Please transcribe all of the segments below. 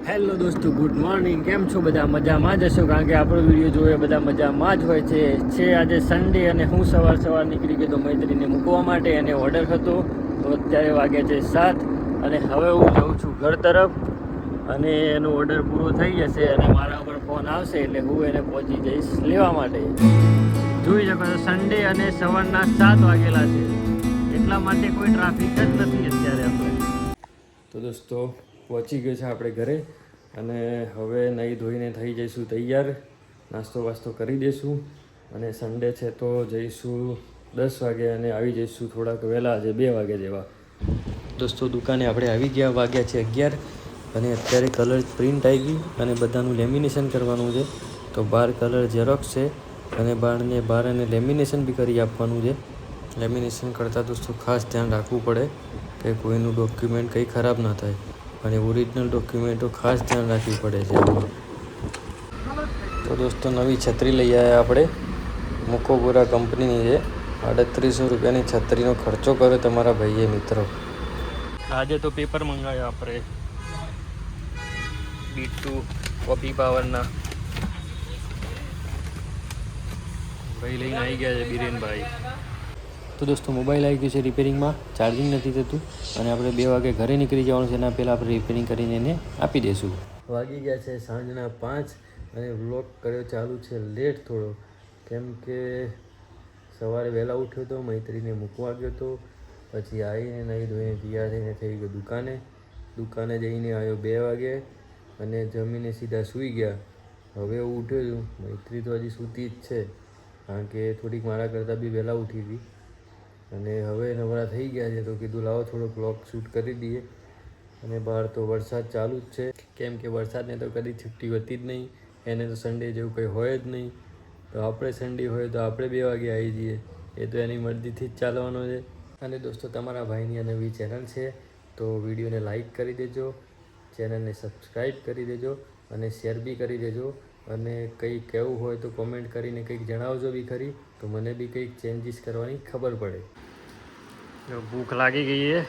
Hello દોસ્તો, good morning. કેમ છો બધા? મજામાં જ હશો, કારણ કે આપણો વિડીયો જોઈએ બધા મજામાં જ હોય છે. આજે સન્ડે અને હું સવાર નીકળી ગયો તો મૈત્રીને મૂકવા માટે, અને ઓર્ડર હતો. તો અત્યારે વાગ્યા છે 7 અને હવે હું જાઉં છું ઘર તરફ, અને એનો ઓર્ડર પૂરો થઈ જશે અને મારા ઉપર ફોન આવશે એટલે હું એને પહોંચી જઈશ લેવા માટે. જોઈ શકો છો, સન્ડે અને સવારના 7 વાગેલા છે, એટલા માટે કોઈ ટ્રાફિક જ નથી અત્યારે આપણે. તો દોસ્તો, પહોંચી ગયો છે આપણે ઘરે, અને હવે નહીં ધોઈને થઈ જઈશું તૈયાર, નાસ્તો વાસ્તો કરી દઈશું, અને સન્ડે છે તો જઈશું 10 વાગે અને આવી જઈશું થોડાક વહેલા, આજે 2 વાગે જેવા. દોસ્તો, દુકાને આપણે આવી ગયા, વાગ્યા છે 11, અને અત્યારે કલર પ્રિન્ટ આવી ગઈ અને બધાનું લેમિનેશન કરવાનું છે. તો બહાર કલર ઝેરોક્સ છે અને બહાર એને લેમિનેશન બી કરી આપવાનું છે. લેમિનેશન કરતાં દોસ્તો ખાસ ધ્યાન રાખવું પડે કે કોઈનું ડોક્યુમેન્ટ કંઈ ખરાબ ના થાય, અને ઓરિજિનલ ડોક્યુમેન્ટો ખાસ ધ્યાન રાખવી પડે છે આમાં. તો દોસ્તો, નવી છત્રી લઈ આવ્યા આપણે, મુકોપુરા કંપનીની છે. 3800 રૂપિયાની છત્રીનો ખર્ચો કર્યો તમારા ભાઈએ મિત્રો. આજે તો પેપર મંગાવ્યા આપણે B2 કોપી પાવરના. ભાઈ લઈને આવી ગયા છે બિરેનભાઈ. તો દોસ્તો, મોબાઈલ આવી ગયું છે રિપેરિંગમાં, ચાર્જિંગ નથી થતું, અને આપણે 2 વાગે ઘરે નીકળી જવાનું છે. એના પહેલાં આપણે રિપેરિંગ કરીને એને આપી દઈશું. વાગી ગયા છે સાંજના 5, અને વ્લોગ કર્યો ચાલુ છે લેટ થોડો, કેમ કે સવારે વહેલા ઉઠ્યો હતો, મૈત્રીને મૂકવા ગયો હતો, પછી આવીને નહીં ધોઈને તૈયાર થઈને થઈ ગયો દુકાને જઈને આવ્યો 2 વાગે, અને જમીને સીધા સૂઈ ગયા. હવે હું ઉઠ્યો છું, મૈત્રી તો હજી સૂતી જ છે, કારણ કે થોડીક મારા કરતાં બી વહેલા ઉઠી હતી, અને હવે નવરા થઈ ગયા છે. તો કીધું લાવો થોડો વ્લોગ શૂટ કરી દઈએ. અને બહાર તો વરસાદ ચાલુ જ છે, કેમ કે વરસાદને તો કદી છુટ્ટી હોતી જ નહીં, એને તો સન્ડે જેવું કંઈ હોય જ નહીં. તો આપણે સન્ડે હોય તો આપણે 2 વાગે આવી જઈએ, એ તો એની મરજીથી જ ચાલવાનો છે. અને દોસ્તો, તમારા ભાઈની આ નવી ચેનલ છે, તો વિડીયોને લાઈક કરી દેજો, ચેનલને સબસ્ક્રાઈબ કરી દેજો, અને શેર બી કરી દેજો. અને કંઈ કહેવું હોય તો કોમેન્ટ કરીને કંઈક જણાવજો બી ખરી, તો મને બી કંઈક ચેન્જીસ કરવાની ખબર પડે. ભૂખ લાગી ગઈ છે.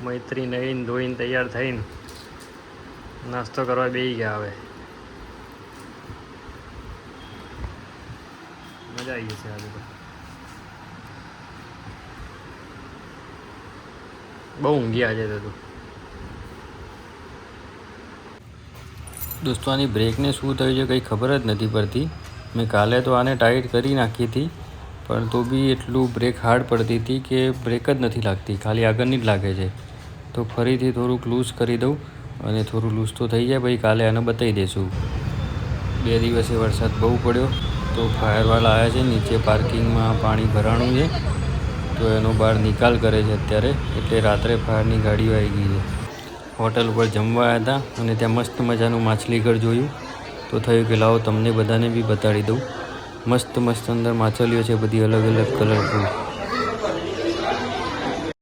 મૈત્રી નહીને ધોઈને તૈયાર થઈને નાસ્તો કરવા બેસી ગયા. હવે મજા આવી ગઈ છે આજે તો. બહુ ઊંઘી આજે તો. દોસ્તો, આની બ્રેકને શું થયું છે કંઈ ખબર જ નથી પડતી. મેં કાલે તો આને ટાઈટ કરી નાખી હતી, પણ તો બી એટલું બ્રેક હાર્ડ પડતી હતી કે બ્રેક જ નથી લાગતી, ખાલી આગળની જ લાગે છે. તો ફરીથી થોડુંક લૂઝ કરી દઉં, અને થોડું લૂઝ તો થઈ જાય, પછી કાલે આને બતાવી દઈશું. 2 દિવસે વરસાદ બહુ પડ્યો, તો ફાયરવાળા આવ્યા છે. નીચે પાર્કિંગમાં પાણી ભરાણું છે, તો એનો બહાર નિકાલ કરે છે અત્યારે. એટલે રાત્રે ફાયરની ગાડીઓ આવી ગઈ છે. હોટલ ઉપર જમવા આવ્યા હતા, અને ત્યાં મસ્ત મજાનું માછલીઘર જોયું, તો થયું કે લાવો તમને બધાને બી બતાડી દઉં. મસ્ત અંદર માછલીઓ છે, બધી અલગ અલગ કલરફુલ.